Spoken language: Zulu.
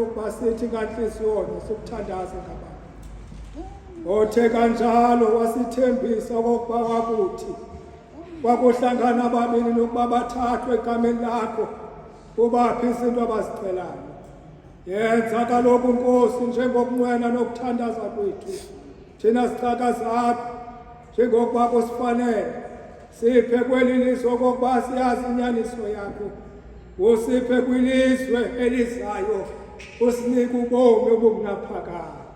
basithi kanhliziyona sokuthandaza ngabantu. Othe kanjalo wasithembisa okokuba wakuthi kwakuhlangana ababili nokuba bathathwe egameni lakho ubaphi izinto abazicelayo. Yenza kaloku Nkosi njengokunwena nokuthandaza kwethu thina sicaka zakho njengokuba kusifanele. Siphe kweli lizwe okokuba siyazi inyaniso yakho. Usiphe kwilizwe elizayo usinike ubomi obungaphakade.